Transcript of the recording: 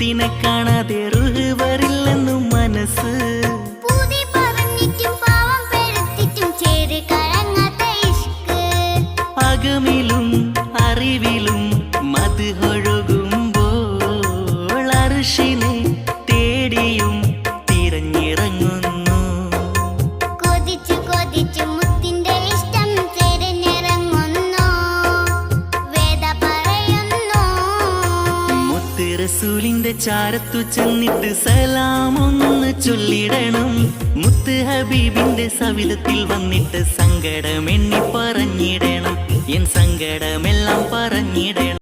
മുത്തിനെ കാണാതെ റുഹ് വരില്ലെന്നും മനസ്സ് അകമിലും അറിവിലും മത് ഒഴുകുമ്പോൾ അർശിനെ തേടിയും തിരഞ്ഞിറങ്ങുന്നു. കൊതിച്ചു കൊതിച്ചു മുത്തിന്റെ ഇഷ്ടം തിരഞ്ഞിറങ്ങുന്നു, വേദ പറയുന്നു. മുത്ത് റസൂലിന്റെ ചാരത്തു ചെന്നിട്ട് സലാമൊന്ന് ചൊല്ലിടണം. മുത്ത് ഹബീബിന്റെ സവിധത്തിൽ വന്നിട്ട് സങ്കടം എണ്ണി പറഞ്ഞിടണം. എൻ സങ്കടമെല്ലാം പറഞ്ഞിടണം.